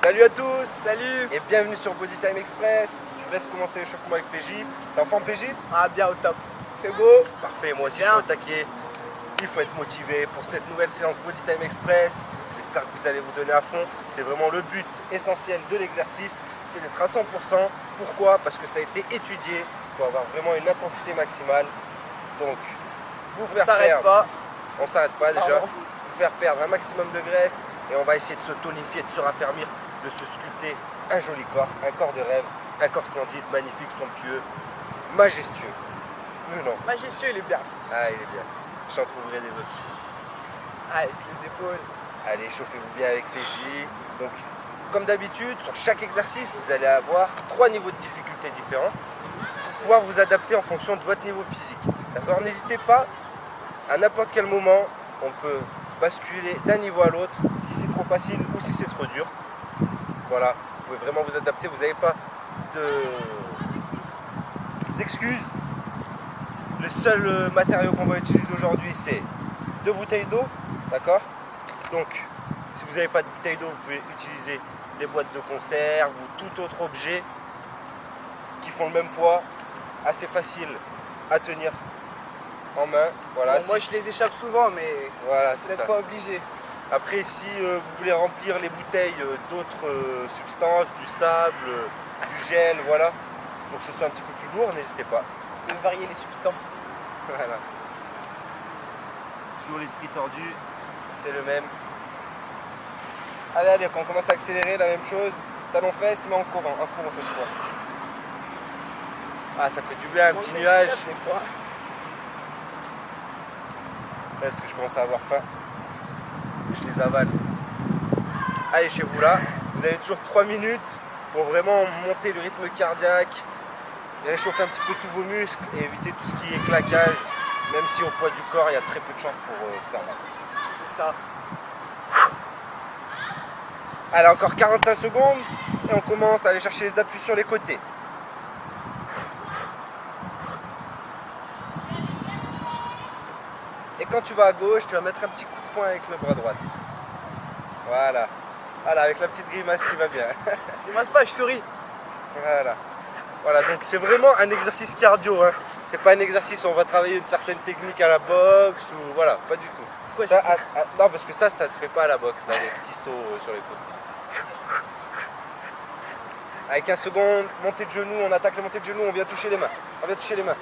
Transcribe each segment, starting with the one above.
Salut à tous. Salut. Et bienvenue sur Body Time Express. Je vous laisse commencer l'échauffement avec PJ. T'es en forme PJ? Ah, bien au top. C'est beau. Parfait, moi aussi Bien. je suis au taquet. Il faut être motivé pour cette nouvelle séance Body Time Express. J'espère que vous allez vous donner à fond. C'est vraiment le but essentiel de l'exercice, c'est d'être à 100%. Pourquoi? Parce que ça a été étudié pour avoir vraiment une intensité maximale. Donc, vous On faire s'arrête perdre. pas. On s'arrête pas déjà. Pardon. Vous faire perdre un maximum de graisse et on va essayer de se tonifier, de se raffermir, de se sculpter un joli corps, un corps de rêve, un corps splendide, magnifique, somptueux, majestueux. Non. Majestueux, il est bien. Ah, il est bien. J'en trouverai des autres. Allez, les épaules. Allez, chauffez-vous bien avec les Donc, comme d'habitude, sur chaque exercice, vous allez avoir 3 niveaux de difficulté différents pour pouvoir vous adapter en fonction de votre niveau physique. D'accord? N'hésitez pas, à n'importe quel moment, on peut basculer d'un niveau à l'autre, si c'est trop facile ou si c'est trop dur. Voilà, vous pouvez vraiment vous adapter, vous n'avez pas d'excuses. Le seul matériau qu'on va utiliser aujourd'hui, c'est 2 bouteilles d'eau, d'accord? Donc, si vous n'avez pas de bouteille d'eau, vous pouvez utiliser des boîtes de conserve ou tout autre objet qui font le même poids, assez facile à tenir en main. Voilà, Bon, moi, je les échappe souvent, mais voilà, vous c'est n'êtes ça. pas obligé. Après, si vous voulez remplir les bouteilles d'autres substances, du sable, du gel, voilà, pour que ce soit un petit peu plus lourd, n'hésitez pas. De varier les substances. Voilà. Toujours l'esprit tordu, c'est le même. Allez, allez, quand on commence à accélérer, la même chose. Talon fesses, mais en courant cette fois. Ah, ça fait du bien, un Bon, petit mais nuage. s'il y a des fois. Parce que je commence à avoir faim. Je les avale. Allez, chez vous là, vous avez toujours 3 minutes pour vraiment monter le rythme cardiaque, réchauffer un petit peu tous vos muscles et éviter tout ce qui est claquage, même si au poids du corps, il y a très peu de chances pour se faire mal. C'est ça. Allez, encore 45 secondes et on commence à aller chercher les appuis sur les côtés. Et quand tu vas à gauche, tu vas mettre un petit coup de poing avec le bras droit. Voilà. Voilà, avec la petite grimace qui va bien. Je grimace pas, je souris. Voilà. Voilà, donc c'est vraiment un exercice cardio. Hein. C'est pas un exercice où on va travailler une certaine technique à la boxe ou voilà, pas du tout. Pourquoi Ça, non, parce que ça se fait pas à la boxe, là, les petits sauts sur les côtés. Avec 15 secondes, montée de genoux, on attaque la montée de genoux, on vient toucher les mains. On vient toucher les mains.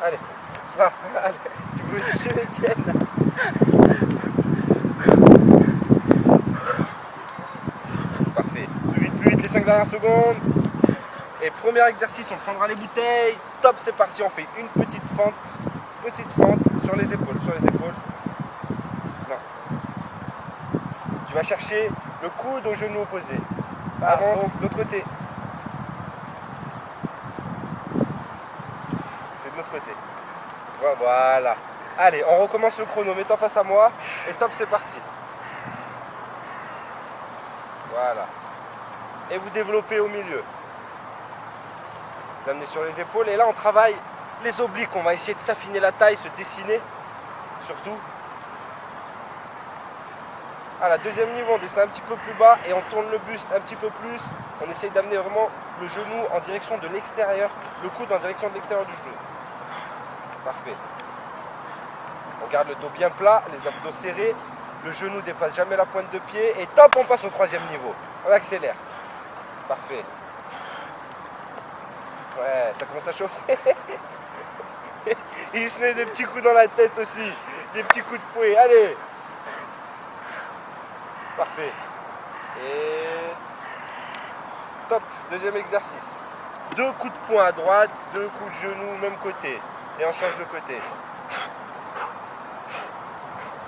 Allez. Ah, allez. Tu peux toucher les tiennes. C'est parfait. Plus vite, les 5 dernières secondes. Et premier exercice, on prendra les bouteilles. Top, c'est parti. On fait une petite fente sur les épaules. Non. Tu vas chercher le coude au genou opposé. Avance, de l'autre côté. C'est de l'autre côté. Voilà. Allez, on recommence le chrono. Mets-toi face à moi. Et top, c'est parti. Voilà. Et vous développez au milieu. Vous amenez sur les épaules. Et là, on travaille les obliques. On va essayer de s'affiner la taille, se dessiner. Surtout. À la deuxième niveau, on descend un petit peu plus bas et on tourne le buste un petit peu plus. On essaye d'amener vraiment le genou en direction de l'extérieur, le coude en direction de l'extérieur du genou. Parfait. On garde le dos bien plat, les abdos serrés, le genou dépasse jamais la pointe de pied et top, on passe au troisième niveau. On accélère. Parfait. Ouais, ça commence à chauffer. Il se met des petits coups dans la tête aussi, des petits coups de fouet. Allez. Parfait. Et top, deuxième exercice. 2 coups de poing à droite, 2 coups de genou, même côté. Et on change de côté.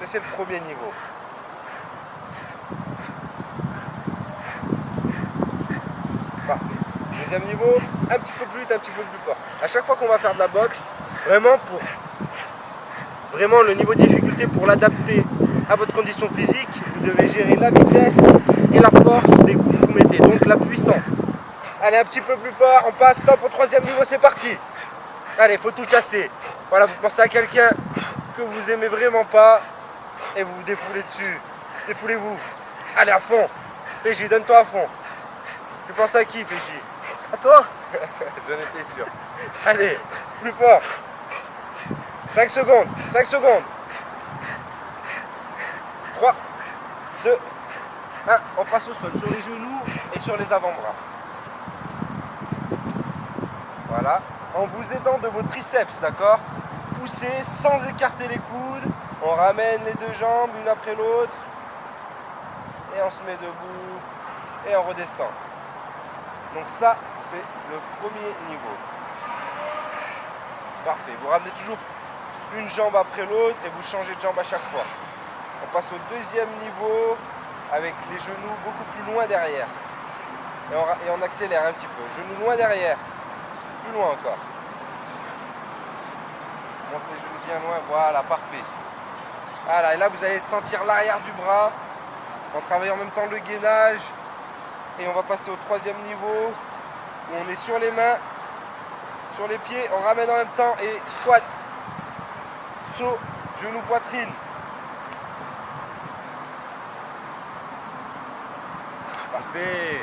Ça, c'est le premier niveau. Parfait. Deuxième niveau, un petit peu plus vite, un petit peu plus fort. À chaque fois qu'on va faire de la boxe, vraiment le niveau de difficulté pour l'adapter à votre condition physique, vous devez gérer la vitesse et la force des coups que vous mettez, donc la puissance. Allez, un petit peu plus fort, on passe, top, au troisième niveau, c'est parti. Allez, faut tout casser. Voilà, vous pensez à quelqu'un que vous aimez vraiment pas et vous vous défoulez dessus. Défoulez-vous. Allez, à fond. PJ, donne-toi à fond. Tu penses à qui, PJ? À toi. J'en étais sûr. Allez, plus fort. 5 secondes, 5 secondes. 3, 2, 1. On passe au sol, sur les genoux et sur les avant-bras. Voilà. En vous aidant de vos triceps, d'accord? Poussez sans écarter les coudes. On ramène les deux jambes une après l'autre. Et on se met debout. Et on redescend. Donc ça, c'est le premier niveau. Parfait. Vous ramenez toujours une jambe après l'autre et vous changez de jambe à chaque fois. On passe au deuxième niveau avec les genoux beaucoup plus loin derrière. Et on accélère un petit peu. Genoux loin derrière. Plus loin encore. Montre les genoux bien loin. Voilà, parfait. Voilà, et là vous allez sentir l'arrière du bras. On travaille en même temps le gainage. Et on va passer au troisième niveau où on est sur les mains, sur les pieds, on ramène en même temps et squat, saut, genou, poitrine. Parfait.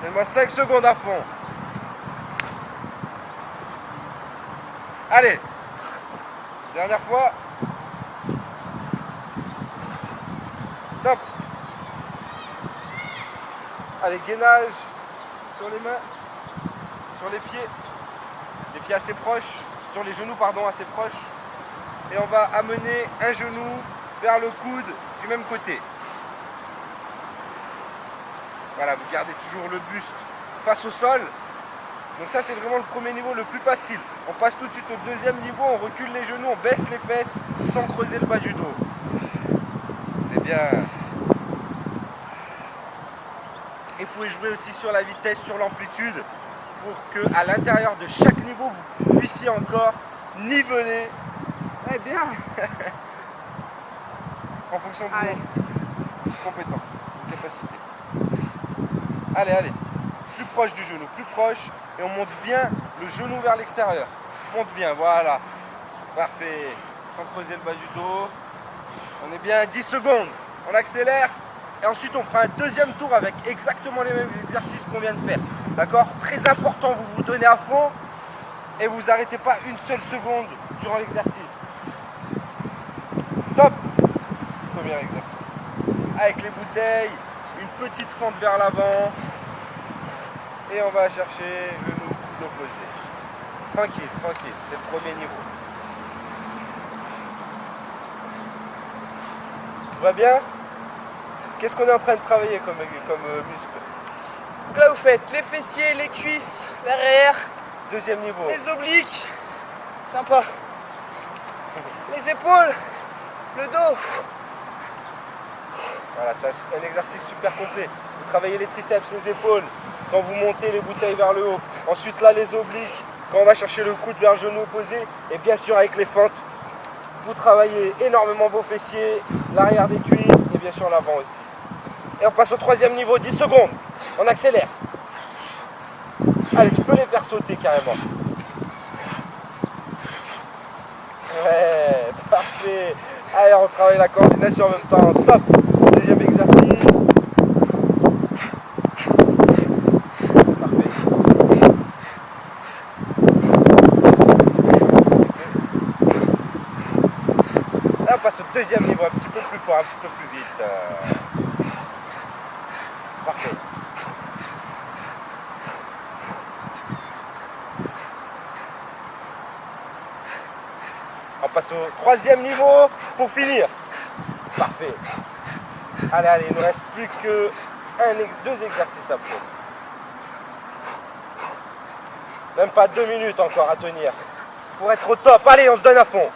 Donne-moi 5 secondes à fond. Allez. Dernière fois. Top. Allez, gainage sur les mains, sur les pieds assez proches, sur les genoux pardon, assez proches. Et on va amener un genou vers le coude du même côté. Voilà, vous gardez toujours le buste face au sol. Donc ça c'est vraiment le premier niveau le plus facile. On passe tout de suite au deuxième niveau, on recule les genoux, on baisse les fesses sans creuser le bas du dos. C'est bien. Et vous pouvez jouer aussi sur la vitesse, sur l'amplitude, pour que à l'intérieur de chaque niveau, vous puissiez encore niveler. Ouais, bien. En fonction de Allez. vos compétences, vos capacités. Allez, allez. Plus proche du genou, plus proche. Et on monte bien le genou vers l'extérieur. Monte bien, voilà. Parfait. Sans creuser le bas du dos. On est bien, 10 secondes. On accélère. Et ensuite, on fera un deuxième tour avec exactement les mêmes exercices qu'on vient de faire. D'accord? Très important, vous vous donnez à fond et vous arrêtez pas une seule seconde durant l'exercice. Top! Premier exercice. Avec les bouteilles, une petite fente vers l'avant. Et on va chercher genou, coude opposé. Tranquille, tranquille, c'est le premier niveau. Tout va bien? Qu'est-ce qu'on est en train de travailler comme muscle? Donc là vous faites les fessiers, les cuisses, l'arrière, Deuxième niveau. les obliques. Sympa. Les épaules, le dos. Voilà, c'est un exercice super complet. Vous travaillez les triceps, les épaules, quand vous montez les bouteilles vers le haut. Ensuite là, les obliques, quand on va chercher le coude vers le genou opposé. Et bien sûr avec les fentes, vous travaillez énormément vos fessiers, l'arrière des cuisses et bien sûr l'avant aussi. Et on passe au troisième niveau, 10 secondes. On accélère. Allez, tu peux les faire sauter carrément. Ouais, parfait. Allez, on travaille la coordination en même temps. Top. Deuxième exercice. Parfait. Là, on passe au deuxième niveau, un petit peu plus fort, un petit peu plus vite. Parfait. On passe au troisième niveau pour finir. Parfait. Allez, allez, il ne reste plus que deux exercices à faire. Même pas 2 minutes encore à tenir. Pour être au top. Allez, on se donne à fond.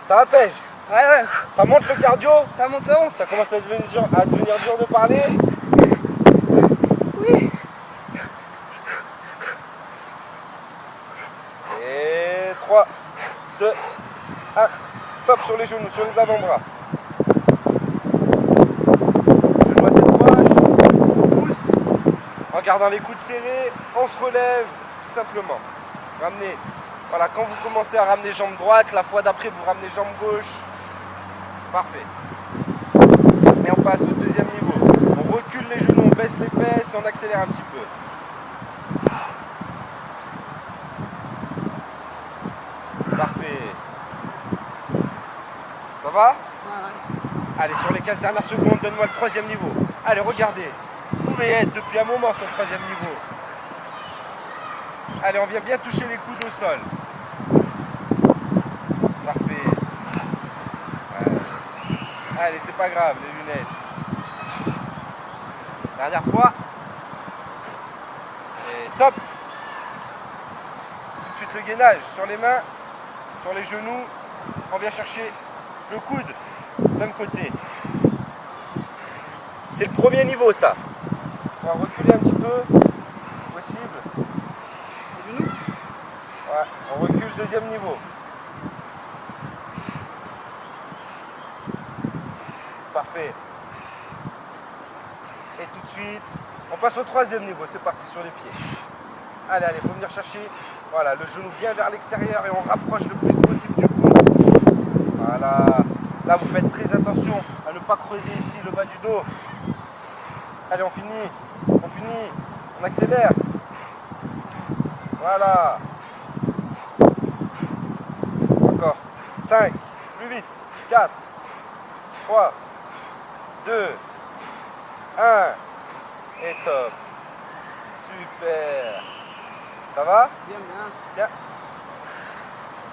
Ça va, Pej? Ouais. Ça monte le cardio? Ça monte, ça monte. Ça commence à devenir dur de parler? Oui. Et 3, 2, 1. Top sur les genoux, sur les avant-bras. Genoux assez proches. On pousse. En gardant les coudes serrés, on se relève, tout simplement. Ramenez. Voilà, quand vous commencez à ramener jambe droite, la fois d'après, vous ramenez jambe gauche. Parfait. Et on passe au deuxième niveau. On recule les genoux, on baisse les fesses et on accélère un petit peu. Parfait. Ça va? Allez, sur les 15 dernières secondes, donne-moi le troisième niveau. Allez, regardez. Vous pouvez être depuis un moment sur le troisième niveau. Allez, on vient bien toucher les coudes au sol. Parfait. Allez, c'est pas grave, les lunettes. Dernière fois. Et top. Tout de suite le gainage sur les mains, sur les genoux. On vient chercher le coude, même côté. C'est le premier niveau, ça. On va reculer un petit peu, si possible. Les genoux. Ouais, on recule, deuxième niveau. C'est parfait. Et tout de suite, on passe au troisième niveau. C'est parti sur les pieds. Allez, allez, il faut venir chercher. Voilà, le genou bien vers l'extérieur et on rapproche le plus possible du cou. Voilà. Là, vous faites très attention à ne pas creuser ici le bas du dos. Allez, on finit. On finit. On accélère. Voilà. Encore. 5. Plus vite. 4. 3. 2. 1. Et top. Super. Ça va? Bien, bien. Tiens.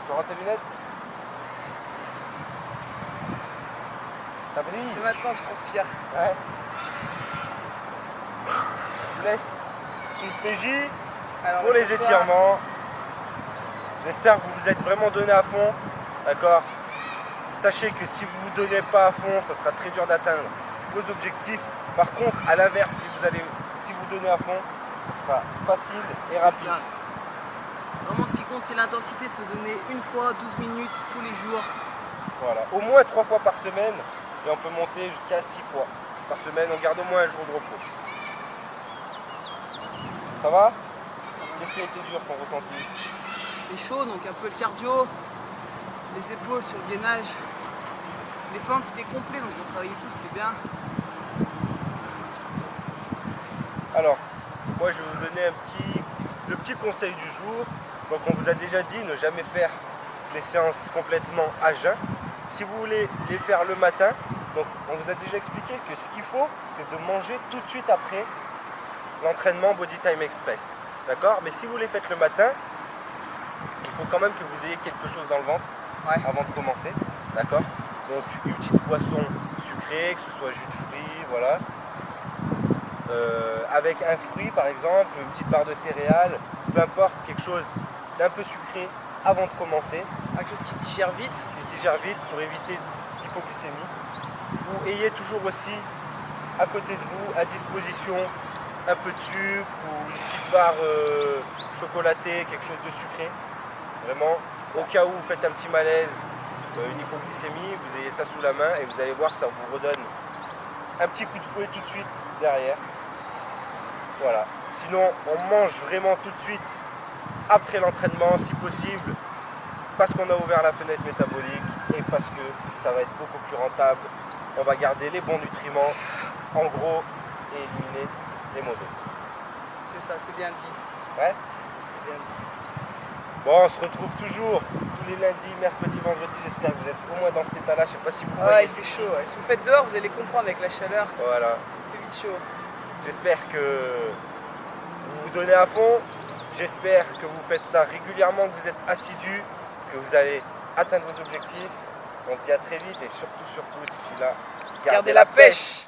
Tu rends tes lunettes? Ça brille? C'est maintenant que je transpire. Ouais. Je vous laisse sous le PJ Alors, pour on va les s'asseoir. étirements. J'espère que vous vous êtes vraiment donné à fond. D'accord? Sachez que si vous vous donnez pas à fond, ça sera très dur d'atteindre vos objectifs. Par contre, à l'inverse, si vous donnez à fond, ce sera facile et C'est rapide. ça. Vraiment, ce qui compte, c'est l'intensité de se donner une fois 12 minutes tous les jours. Voilà. Au moins 3 fois par semaine. Et on peut monter jusqu'à 6 fois par semaine. On garde au moins un jour de repos. Ça va? Qu'est-ce qui a été dur ton ressenti? Les chauds, donc un peu le cardio, les épaules sur le gainage. Les fentes, c'était complet, donc on travaillait tout, c'était bien. Alors, moi je vais vous donner le petit conseil du jour. Donc on vous a déjà dit ne jamais faire les séances complètement à jeun. Si vous voulez les faire le matin, donc on vous a déjà expliqué que ce qu'il faut, c'est de manger tout de suite après l'entraînement Body Time Express. D'accord? Mais si vous les faites le matin, il faut quand même que vous ayez quelque chose dans le ventre avant de commencer. D'accord? Donc une petite boisson sucrée, que ce soit jus de fruits, voilà. Avec un fruit par exemple, une petite barre de céréales, peu importe, quelque chose d'un peu sucré avant de commencer, Quelque chose qui se digère vite. qui se digère vite pour éviter l'hypoglycémie. Ou ayez toujours aussi à côté de vous, à disposition, un peu de sucre ou une petite barre chocolatée, quelque chose de sucré. Vraiment, C'est ça. au cas où vous faites un petit malaise, une hypoglycémie, vous ayez ça sous la main et vous allez voir, ça vous redonne un petit coup de fouet tout de suite derrière. Voilà. Sinon, on mange vraiment tout de suite après l'entraînement, si possible, parce qu'on a ouvert la fenêtre métabolique et parce que ça va être beaucoup plus rentable. On va garder les bons nutriments, en gros, et éliminer les mauvais. C'est ça, c'est bien dit. Ouais. C'est bien dit. Bon, on se retrouve toujours tous les lundis, mercredis, vendredis. J'espère que vous êtes au moins dans cet état-là. Je sais pas si vous Ah, voyez. il fait chaud. Ouais. Si vous faites dehors, vous allez comprendre avec la chaleur. Voilà. Il fait vite chaud. J'espère que vous vous donnez à fond. J'espère que vous faites ça régulièrement, que vous êtes assidus, que vous allez atteindre vos objectifs. On se dit à très vite et surtout, d'ici là, Gardez la pêche.